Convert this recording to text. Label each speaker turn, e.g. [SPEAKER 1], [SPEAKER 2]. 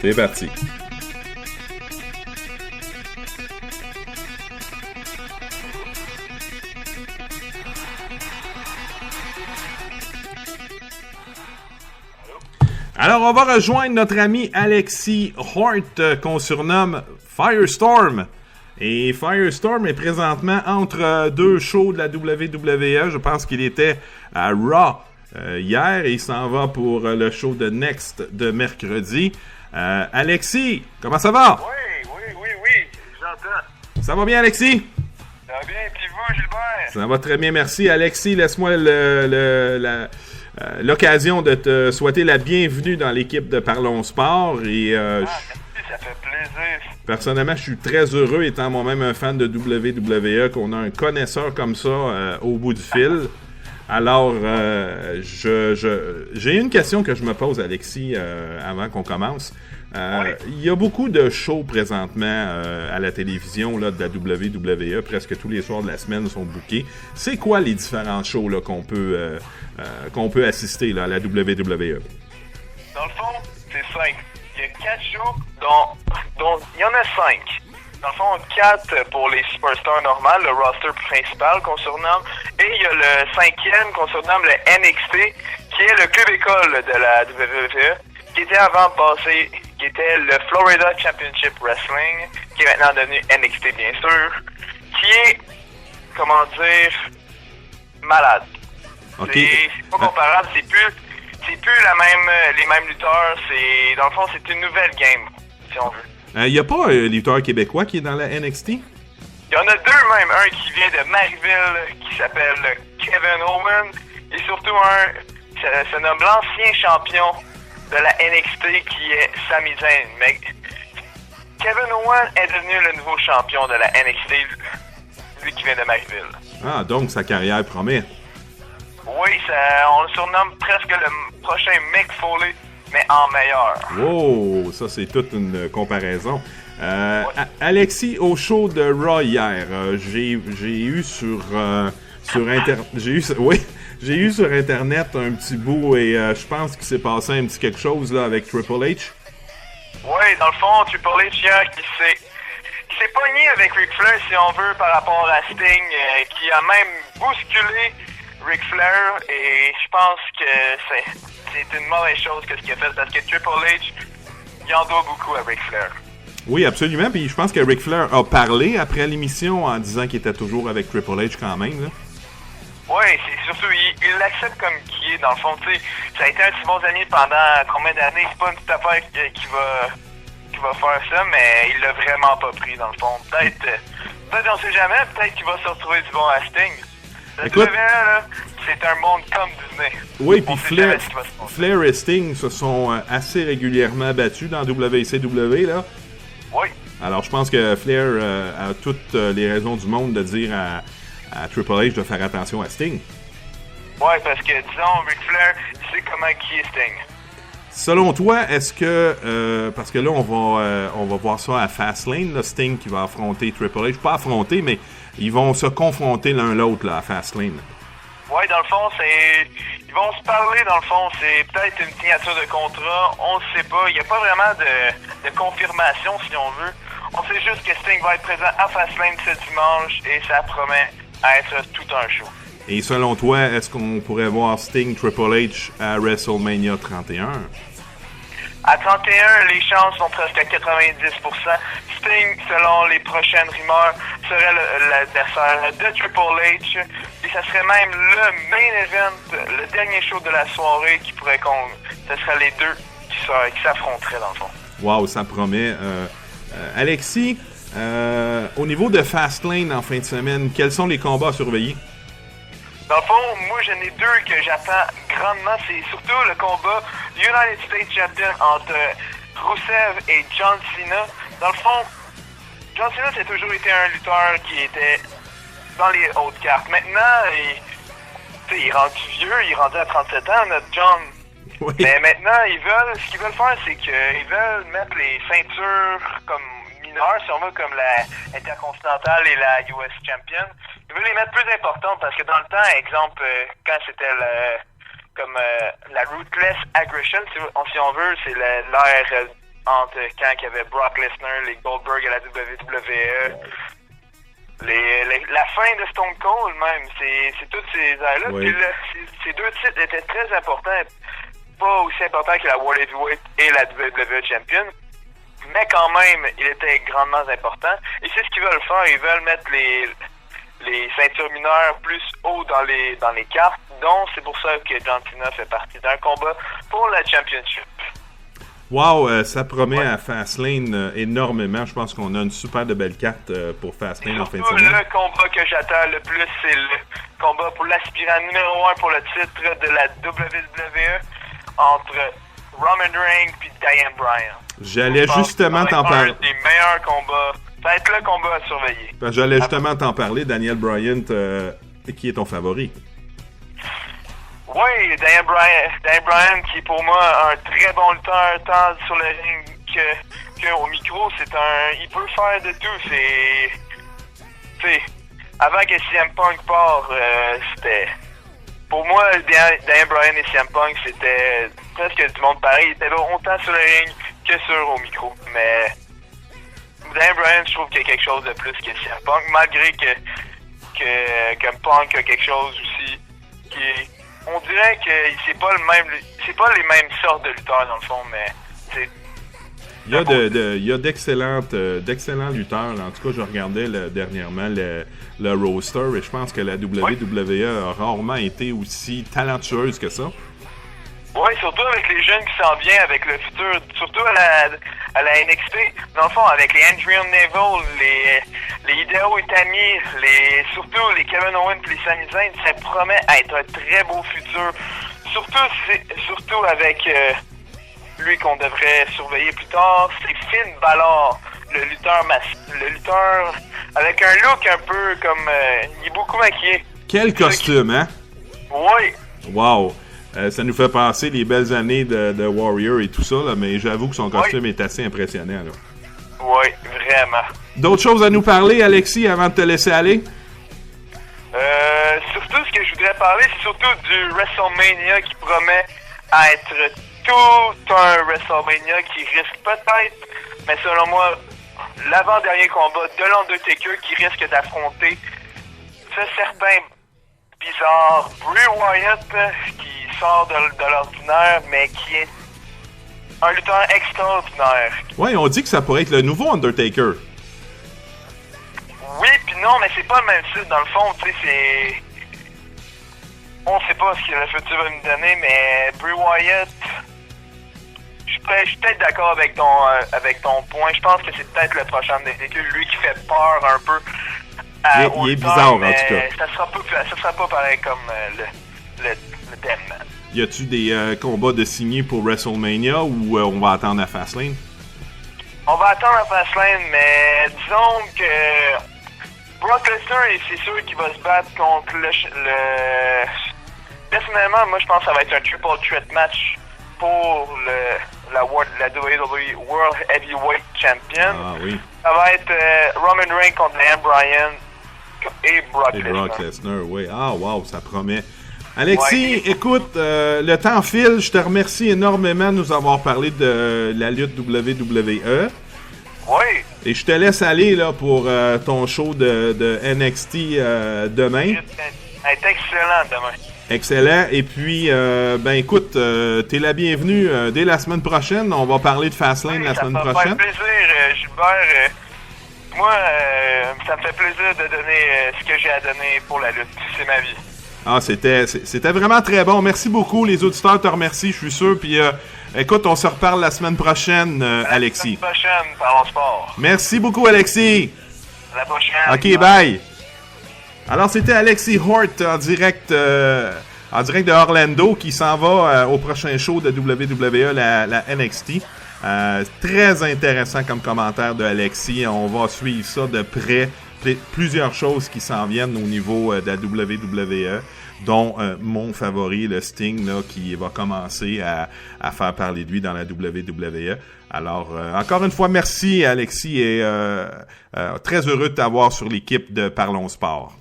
[SPEAKER 1] C'est parti. Alors, on va rejoindre notre ami Alexis Hort, qu'on surnomme Firestorm. Et Firestorm est présentement entre deux shows de la WWE. Je pense qu'il était à Raw hier et il s'en va pour le show de Next de mercredi. Alexis, comment ça va?
[SPEAKER 2] Oui, j'entends.
[SPEAKER 1] Ça va bien, Alexis?
[SPEAKER 2] Ça va bien, puis vous, Gilbert?
[SPEAKER 1] Ça va très bien, merci. Alexis, laisse-moi l'occasion de te souhaiter la bienvenue dans l'équipe de Parlons Sport. Et,
[SPEAKER 2] merci, ça fait plaisir.
[SPEAKER 1] Personnellement, je suis très heureux, étant moi-même un fan de WWE, qu'on a un connaisseur comme ça au bout du fil. Alors, j'ai une question que je me pose, Alexis, avant qu'on commence. Il y a beaucoup de shows présentement à la télévision là, de la WWE. Presque tous les soirs de la semaine sont bookés. C'est quoi les différents shows là, qu'on peut assister là, à la WWE?
[SPEAKER 2] Dans le fond, c'est simple. Il y a 4 shows, dont il y en a 5. Dans le fond, 4 pour les superstars normales, le roster principal qu'on surnomme. Et il y a le 5e qu'on surnomme le NXT, qui est le club école de la WWE, qui était avant passé, qui était le Florida Championship Wrestling, qui est maintenant devenu NXT bien sûr, qui est, comment dire, malade.
[SPEAKER 1] Okay.
[SPEAKER 2] C'est pas comparable, c'est plus les mêmes lutteurs, dans le fond c'est une nouvelle game, si on veut.
[SPEAKER 1] Il n'y a pas un lutteur québécois qui est dans la NXT?
[SPEAKER 2] Il y en a deux même, un qui vient de Marieville, qui s'appelle Kevin Owens, et surtout un, se nomme l'ancien champion de la NXT qui est Sami Zayn. Mais Kevin Owens est devenu le nouveau champion de la NXT, lui qui vient de Marieville.
[SPEAKER 1] Ah, donc sa carrière promet.
[SPEAKER 2] Oui, on le surnomme presque le prochain Mick Foley, mais en meilleur.
[SPEAKER 1] Oh, ça c'est toute une comparaison.
[SPEAKER 2] Ouais.
[SPEAKER 1] Alexis, au show de Raw hier, j'ai eu sur Internet un petit bout et je pense qu'il s'est passé un petit quelque chose là avec Triple H.
[SPEAKER 2] Oui, dans le fond, Triple H hier qui s'est pogné avec Ric Flair, si on veut, par rapport à Sting, qui a même bousculé Ric Flair, et je pense que c'est une mauvaise chose que ce qu'il a fait, parce que Triple H, il en doit beaucoup à Ric Flair.
[SPEAKER 1] Oui, absolument, puis je pense que Ric Flair a parlé après l'émission en disant qu'il était toujours avec Triple H quand même, là.
[SPEAKER 2] Oui, c'est surtout, il l'accepte comme qui est, dans le fond, tu sais, ça a été un de ses bons amis pendant combien d'années, c'est pas une petite affaire qui va faire ça, mais il l'a vraiment pas pris, dans le fond. Peut-être on sait jamais, peut-être qu'il va se retrouver du bon à Sting.
[SPEAKER 1] Écoute,
[SPEAKER 2] là, c'est un monde comme Disney.
[SPEAKER 1] Oui, puis Flair et Sting se sont assez régulièrement battus dans WCW, là.
[SPEAKER 2] Oui.
[SPEAKER 1] Alors, je pense que Flair a toutes les raisons du monde de dire à Triple H de faire attention à Sting.
[SPEAKER 2] Oui, parce que, disons, Ric Flair, il sait comment qui est Sting.
[SPEAKER 1] Selon toi, est-ce que... parce que là, on va voir ça à Fastlane, là, Sting qui va affronter Triple H. Pas affronter, mais ils vont se confronter l'un l'autre là, à Fastlane.
[SPEAKER 2] Oui, dans le fond, ils vont se parler, dans le fond. C'est peut-être une signature de contrat. On ne sait pas. Il n'y a pas vraiment de confirmation, si on veut. On sait juste que Sting va être présent à Fastlane ce dimanche et ça promet être tout un show. Et
[SPEAKER 1] selon toi, est-ce qu'on pourrait voir Sting Triple H à WrestleMania 31?
[SPEAKER 2] À 31, les chances sont presque à 90%. Sting, selon les prochaines rumeurs, serait l'adversaire de Triple H. Et ça serait même le main event, le dernier show de la soirée qui pourrait ce serait les deux qui s'affronteraient dans le fond.
[SPEAKER 1] Wow, ça promet. Alexis, au niveau de Fastlane en fin de semaine, quels sont les combats à surveiller?
[SPEAKER 2] Dans le fond, moi, j'en ai deux que j'attends grandement. C'est surtout le combat United States Champion entre Rusev et John Cena. Dans le fond, John Cena, c'est toujours été un lutteur qui était dans les hautes cartes. Maintenant, il est rendu vieux, il est rendu à 37 ans, notre John. Oui. Mais maintenant, ce qu'ils veulent faire, c'est qu'ils veulent mettre les ceintures comme mineures, si on veut, comme la Intercontinentale et la US Champion. Ils veulent les mettre plus importantes parce que dans le temps, exemple, quand c'était la Ruthless Aggression, si on veut, c'est l'ère entre quand il y avait Brock Lesnar, les Goldberg à la WWE, la fin de Stone Cold même, c'est toutes ces heures-là.
[SPEAKER 1] Oui.
[SPEAKER 2] Ces deux titres étaient très importants, pas aussi importants que la World Heavyweight et la WWE Champion, mais quand même, il était grandement important. Et c'est ce qu'ils veulent faire, ils veulent mettre les ceintures mineures plus haut dans les cartes, donc c'est pour ça que John Cena fait partie d'un combat pour la Championship.
[SPEAKER 1] Wow, ça promet à Fastlane énormément. Je pense qu'on a une super de belle carte pour Fastlane en fin de semaine.
[SPEAKER 2] Le combat que j'attends le plus, c'est le combat pour l'aspirant numéro 1 pour le titre de la WWE entre Roman Reigns et Daniel Bryan.
[SPEAKER 1] J'allais justement t'en parler.
[SPEAKER 2] Un des meilleurs combats. Ça va être le combat à surveiller.
[SPEAKER 1] J'allais justement t'en parler. Daniel Bryan, qui est ton favori?
[SPEAKER 2] Oui, Daniel Bryan, qui est pour moi un très bon lutteur, tant sur le ring qu'au micro, il peut faire de tout. Avant que CM Punk part, c'était, pour moi, Daniel Bryan et CM Punk, c'était presque du monde pareil. Il était là autant sur le ring que au micro. Mais Daniel Bryan, je trouve qu'il y a quelque chose de plus que CM Punk, malgré que Punk a quelque chose aussi qui, on dirait que c'est pas les mêmes sortes de lutteurs dans le fond, mais c'est.
[SPEAKER 1] Il y a d'excellents lutteurs. En tout cas, je regardais dernièrement le roster et je pense que la WWE a rarement été aussi talentueuse que ça.
[SPEAKER 2] Oui, surtout avec les jeunes qui s'en viennent, avec le futur, surtout à la NXT. Dans le fond, avec les Adrian Neville, les Hideo Itami, surtout les Kevin Owens et les Sami Zayn, ça promet être un très beau futur. Surtout avec lui qu'on devrait surveiller plus tard, c'est Finn Balor, le lutteur avec un look un peu comme... il est beaucoup maquillé.
[SPEAKER 1] Quel costume, hein?
[SPEAKER 2] Oui.
[SPEAKER 1] Wow! Ça nous fait penser les belles années de Warrior et tout ça, là, mais j'avoue que son costume est assez impressionnant. Là.
[SPEAKER 2] Oui, vraiment.
[SPEAKER 1] D'autres choses à nous parler, Alexis, avant de te laisser aller?
[SPEAKER 2] Surtout, ce que je voudrais parler, c'est surtout du WrestleMania qui promet être tout un WrestleMania qui risque peut-être, mais selon moi, l'avant-dernier combat de l'Undertaker qui risque d'affronter ce certain bizarre Bray Wyatt qui sort de l'ordinaire, mais qui est un lutteur extraordinaire.
[SPEAKER 1] Ouais, on dit que ça pourrait être le nouveau Undertaker.
[SPEAKER 2] Oui, puis non, mais c'est pas le même style. Dans le fond, tu sais, c'est... On sait pas ce que le futur va nous donner, mais Bray Wyatt... Je suis peut-être d'accord avec ton point. Je pense que c'est peut-être le prochain Undertaker, lui qui fait peur un peu.
[SPEAKER 1] Il est bizarre, en tout cas.
[SPEAKER 2] Ça sera pas pareil comme le Deadman.
[SPEAKER 1] Y a-tu des combats de signés pour WrestleMania ou on va attendre à Fastlane?
[SPEAKER 2] On va attendre à Fastlane, mais disons que Brock Lesnar, c'est sûr qu'il va se battre contre le... Personnellement, moi je pense que ça va être un triple threat match pour la WWE World Heavyweight Champion.
[SPEAKER 1] Ah oui.
[SPEAKER 2] Ça va être Roman Reigns contre Daniel Bryan et Brock
[SPEAKER 1] Lesnar, oui. Ah, wow, ça promet. Alexis, écoute, le temps file. Je te remercie énormément de nous avoir parlé de la lutte WWE.
[SPEAKER 2] Oui.
[SPEAKER 1] Et je te laisse aller là pour ton show de NXT demain.
[SPEAKER 2] C'est excellent demain.
[SPEAKER 1] Excellent. Et puis, ben écoute, t'es la bienvenue dès la semaine prochaine. On va parler de Fastlane la semaine prochaine.
[SPEAKER 2] Ça me fait plaisir, Gilbert. Moi, ça me fait plaisir de donner ce que j'ai à donner pour la lutte. C'est ma vie.
[SPEAKER 1] Ah, c'était vraiment très bon. Merci beaucoup. Les auditeurs te remercient, je suis sûr. Puis, écoute, on se reparle la semaine prochaine, Alexis.
[SPEAKER 2] La semaine prochaine, parlons sport.
[SPEAKER 1] Merci beaucoup, Alexis.
[SPEAKER 2] À la prochaine.
[SPEAKER 1] OK, bye. Alors, c'était Alexis Hort en direct de Orlando qui s'en va au prochain show de WWE, la NXT. Très intéressant comme commentaire de Alexis. On va suivre ça de près. Plusieurs choses qui s'en viennent au niveau de la WWE, dont mon favori, le Sting, là, qui va commencer à faire parler de lui dans la WWE. Alors, encore une fois, merci Alexis et très heureux de t'avoir sur l'équipe de Parlons Sport.